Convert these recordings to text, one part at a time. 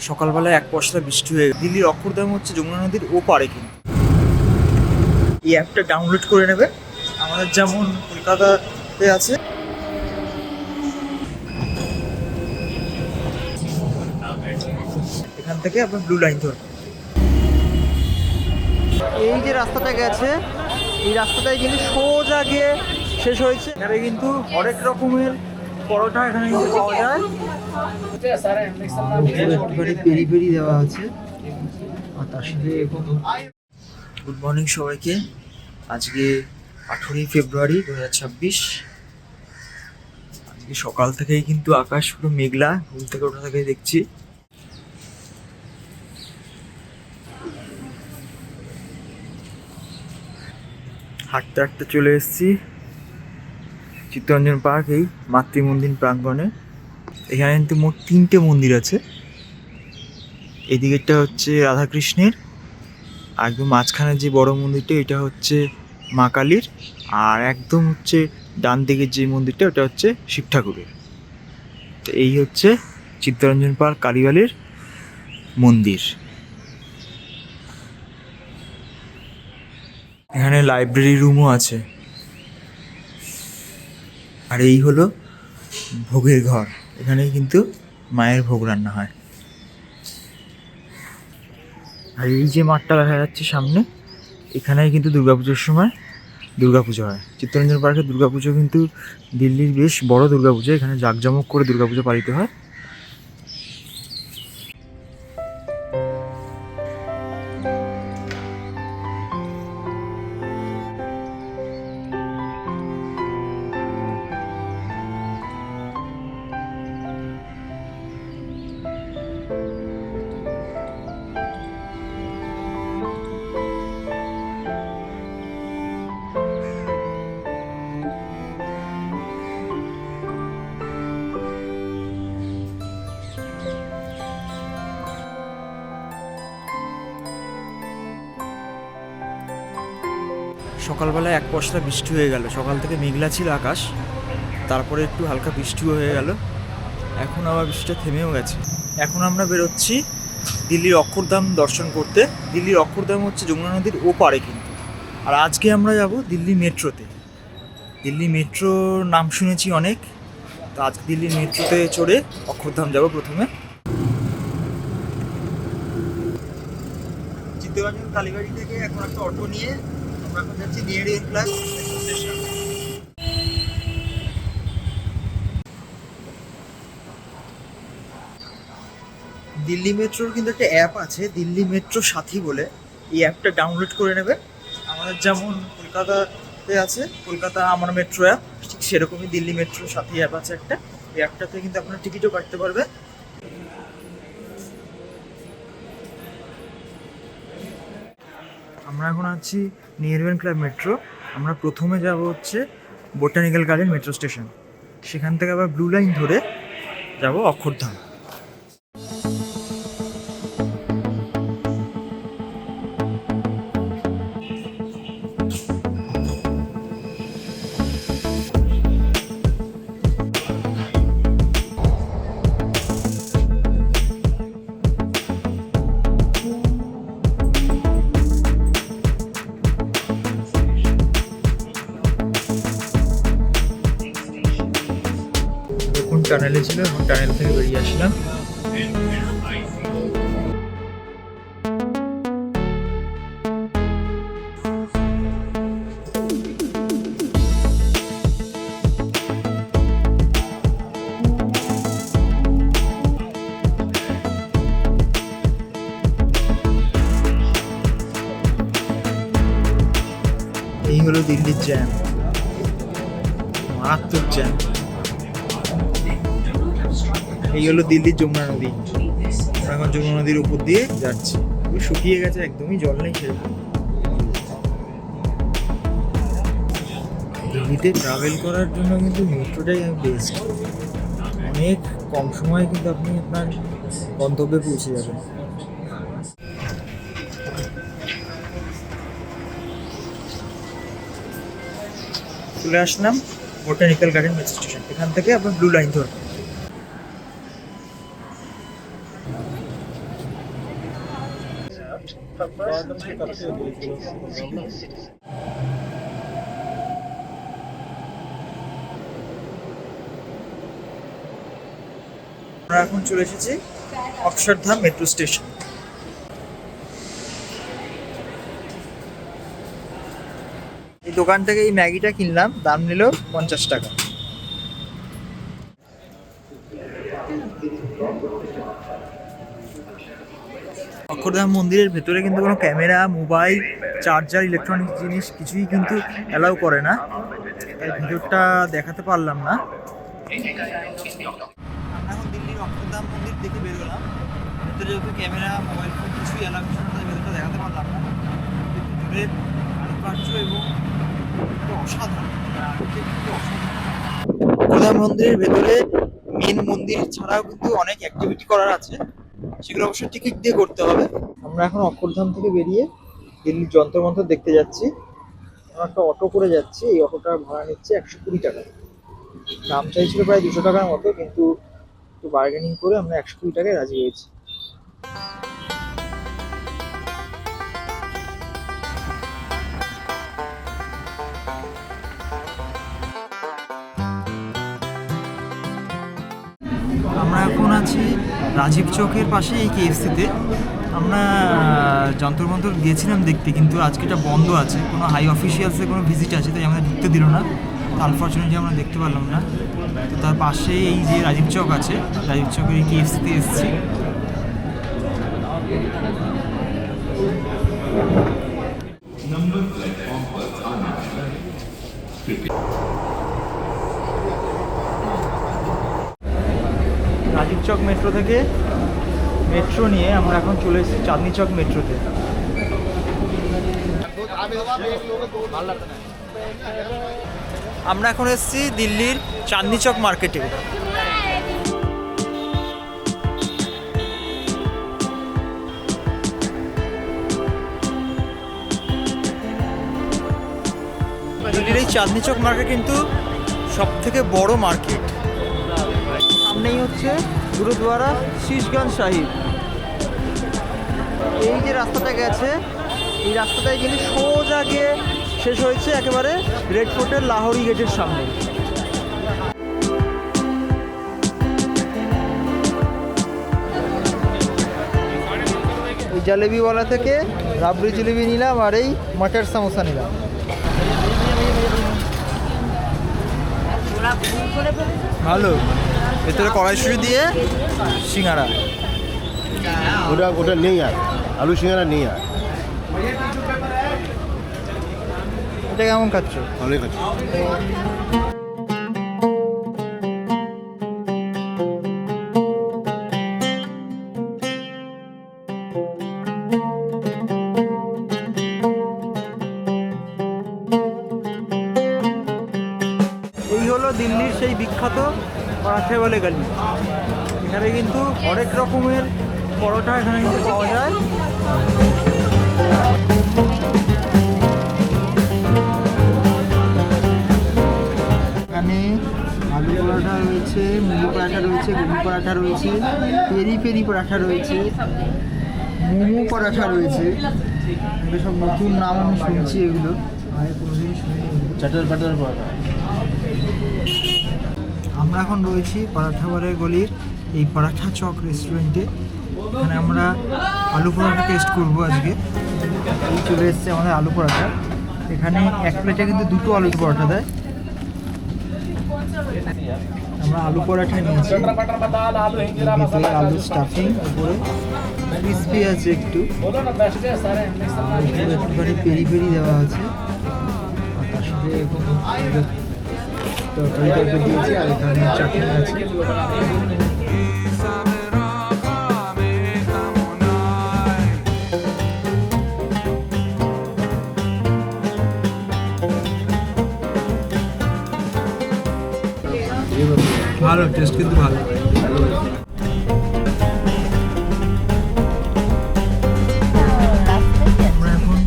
সকালবেলায় এক পশলা বৃষ্টি হয়ে দিল্লির অক্ষরধাম হচ্ছে যমুনা নদীর ওপারে। কিন্তু এই অ্যাপটা ডাউনলোড করে নেবে, আমাদের যেমন কলকাতাতে আছে। এখান থেকে আপনার ব্লু লাইন ধরবে। এই যে রাস্তাটা গেছে, এই রাস্তাটাই কিন্তু সোজা গিয়ে শেষ হয়েছে। এখানে কিন্তু অনেক রকমের পরোটা এখানে কিন্তু পাওয়া যায়। একটুখানি পেরি পেরি দেওয়া আছে, আর তার সাথে গুড মর্নিং সবাইকে। আজকে 18ই ফেব্রুয়ারি 2026। আজকে সকাল থেকেই কিন্তু আকাশ পুরো মেঘলা, ঘুম থেকে ওঠা থেকেই দেখছি। হাঁটতে হাঁটতে চলে এসেছি চিত্তরঞ্জন পার্ক, এই মাতৃ মন্দির প্রাঙ্গণে। এখানে কিন্তু মোট 3টে মন্দির আছে। এদিকেরটা হচ্ছে রাধাকৃষ্ণের, একদম মাঝখানে যে বড় মন্দিরটা এটা হচ্ছে মা কালীর, আর একদম হচ্ছে ডান দিকের যে মন্দিরটা ওটা হচ্ছে শিব ঠাকুরের। তো এই হচ্ছে চিত্তরঞ্জন পার্ক কালীবাড়ির মন্দির। এখানে লাইব্রেরি রুমও আছে, আর এই হলো ভোগের ঘর। এখানেই কিন্তু মায়ের ভোগ রান্না হয়। আর এই যে মাঠটা দেখা যাচ্ছে সামনে, এখানেই কিন্তু দুর্গাপুজোর সময় দুর্গাপুজো হয়। চিত্তরঞ্জন পার্কের দুর্গাপুজো কিন্তু দিল্লির বেশ বড় দুর্গাপুজো, এখানে জাঁকজমক করে দুর্গাপুজো পালিত হয়। সকালবেলায় এক পশলা বৃষ্টি হয়ে গেল। সকাল থেকে মেঘলা ছিল আকাশ, তারপরে একটু হালকা বৃষ্টিও হয়ে গেল। এখন আবার বৃষ্টিটা থেমেও গেছে। এখন আমরা বেরোচ্ছি দিল্লির অক্ষরধাম দর্শন করতে। দিল্লির অক্ষরধাম হচ্ছে যমুনা নদীর ওপারে কিন্তু। আর আজকে আমরা যাব দিল্লি মেট্রোতে। দিল্লি মেট্রোর নাম শুনেছি অনেক, তো আজকে দিল্লি মেট্রোতে চড়ে অক্ষরধাম যাব প্রথমে। চিত্তরঞ্জন কালীবাড়ি থেকে এখন একটা অটো নিয়ে আমরা এখন যাচ্ছি নিয়ার প্লাস স্টেশন। দিল্লি মেট্রোর কিন্তু একটা অ্যাপ আছে, দিল্লি মেট্রো সাথী বলে। এই অ্যাপটা ডাউনলোড করে নেবে, আমাদের যেমন কলকাতাতে আছে কলকাতা আমার মেট্রো অ্যাপ, ঠিক সেরকমই দিল্লি মেট্রো সাথী অ্যাপ আছে একটা। এই অ্যাপটাতে কিন্তু আপনারা টিকিটও কাটতে পারবে। আমরা এখন আছি নিয়ারবেন ক্লাব মেট্রো। আমরা প্রথমে যাব হচ্ছে বোটানিক্যাল গার্ডেন মেট্রো স্টেশন, সেখান থেকে আবার ব্লু লাইন ধরে যাব অক্ষরধাম। টানেলে ছিল, এখন টানেল থেকে বেরিয়ে আসলাম। এই হলো দিল্লির জ্যাম, মারাত্মক জ্যাম। এই হলো দিল্লির যমুনা নদী। আমরা এখন যমুনা নদীর উপর দিয়ে যাচ্ছি। শুকিয়ে গেছে, একদমই জল নেই সেরকম। দিল্লিতে ট্রাভেল করার জন্য কিন্তু মেট্রোটাই বেস্ট। অনেক কম সময়ে কিন্তু আপনি আপনার গন্তব্যে পৌঁছে যাবেন। চলে আসলাম বোটানিক্যাল গার্ডেন মেট্রো স্টেশন, এখান থেকে আপনার ব্লু লাইন ধরবেন। আমরা এখন চলে এসেছি অক্ষরধাম মেট্রো স্টেশন। এই দোকান থেকে এই ম্যাগিটা কিনলাম, দাম নিল 50 টাকা। অক্ষরধাম মন্দিরের ভেতরে কিন্তু কোনো ক্যামেরা, মোবাইল, চার্জার, ইলেকট্রনিক জিনিস কিছুই কিন্তু অ্যালাউ করে না, তাই ভিডিওটা দেখাতে পারলাম না। আমরা এখন দিল্লির অক্ষরধাম মন্দির দেখে বেরোলাম। ভেতরে যেহেতু ক্যামেরা, মোবাইল ফোন কিছুই অ্যালাউ ছিল না, তাই ভেতরটা দেখাতে পারলাম না। ভেতরের কারুকার্য এবং অসাধারণ। অক্ষরধাম মন্দিরের ভেতরে মেন মন্দির ছাড়াও কিন্তু অনেক অ্যাক্টিভিটি করার আছে, সেগুলো অবশ্যই টিকিট দিয়ে করতে হবে। আমরা এখন অক্ষরধাম থেকে বেরিয়ে দিল্লির যন্তর মন্তর দেখতে যাচ্ছি। আমরা একটা অটো করে যাচ্ছি, এই অটোটার ভাড়া নিচ্ছে 120 টাকা। দাম চাইছিল প্রায় 200 টাকার মতো, কিন্তু একটু বার্গেনিং করে আমরা 120 টাকায় রাজি হয়েছি। আমরা এখন আছি রাজীব চৌকের পাশে এই কেএফসিতে। আমরা যন্তর মন্তর গিয়েছিলাম দেখতে, কিন্তু আজকে এটা বন্ধ আছে, কোনো হাই অফিসিয়ালসের কোনো ভিজিট আছে, তাই আমাদের ঢুকতে দিল না। আনফর্চুনেটলি আমরা দেখতে পারলাম না। তো তার পাশে এই যে রাজীব চৌক আছে, রাজীব চৌকের এই কেএফসিতে এসেছি। রাজীব চক মেট্রো থেকে মেট্রো নিয়ে আমরা এখন চলে এসেছি চাঁদনি চক মেট্রোতে। আমরা এখন এসেছি দিল্লির চাঁদনি চক মার্কেটে। দিল্লির এই চাঁদনি চক মার্কেট কিন্তু সব থেকে বড় মার্কেট। সামনেই হচ্ছে গুরুদ্বারা শীশগঞ্জ সাহিব। এই যে রাস্তাটা গেছে, এই রাস্তাটাই কিন্তু সোজা গিয়ে শেষ হয়েছে একেবারে রেড ফোর্টের লাহোরি গেটের সামনে। এই জালেবিওয়ালা থেকে রাবড়ি জিলেবি নিলাম, আর এই মাটার সামোসা নিলাম। ভালো, ভেতরে কড়াইশুঁটি দিয়ে সিঙ্গারা। ওটা নেই, আর আলু সিঙ্গারা নেই। আর এটা কেমন খাচ্ছ? ভালোই খাচ্ছি। এই হলো দিল্লির সেই বিখ্যাত পরাঠেওয়ালে গালি। এখানে কিন্তু অনেক রকমের পরোটা এখানে কিন্তু পাওয়া যায়। এখানে আলু পরাঠা রয়েছে, মুলি পরাঠা রয়েছে, গোবি পরাঠা রয়েছে, পেরি পেরি পরাঠা রয়েছে, মোমো পরাঠা রয়েছে। এগুলো সব নতুন নাম আমি শুনছি, এগুলো আগে কোনোদিন শুনিনি। চাটার পাটার পরোটা। আমরা এখন রয়েছি পরাঠাওয়ালের গলির এই পরাঠা চক রেস্টুরেন্টে। এখানে আমরা আলু পরোটা টেস্ট করবো আজকে। চলে এসছে আমাদের আলু পরোটা। এখানে এক প্লেটে কিন্তু দুটো আলু পরোটা দেয়। আমরা আলু পরোটা নিয়েছি, ভিতরে আলু স্টাফিং, উপরে ক্রিসপি আছে একটু, একটুখানি পেরি পেরি দেওয়া আছে, আর তার সাথে তরকারি টাইপের দিয়েছি, আর এখানে চাটনি আছে। ভালো টেস্ট, কিন্তু ভালো। আমরা এখন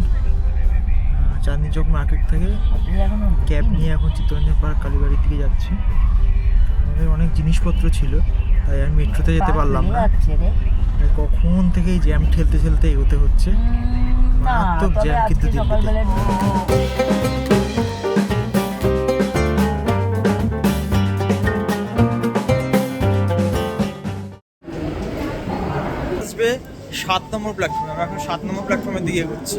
চাঁদনি চক মার্কেট থেকে ক্যাব নিয়ে এখন চিত্তরঞ্জন পার্ক কালীবাড়ির দিকে যাচ্ছি। আমাদের অনেক জিনিসপত্র ছিল, তাই আমি মেট্রোতে যেতে পারলাম না। কখন থেকে এই জ্যাম ঠেলতে ঠেলতে এগোতে হচ্ছে। মারাত্মক জ্যাম কিন্তু দিল্লিতে। আসবে 7 নম্বর প্ল্যাটফর্মে, আমরা এখন 7 নম্বর প্ল্যাটফর্মের দিকে এগোচ্ছি।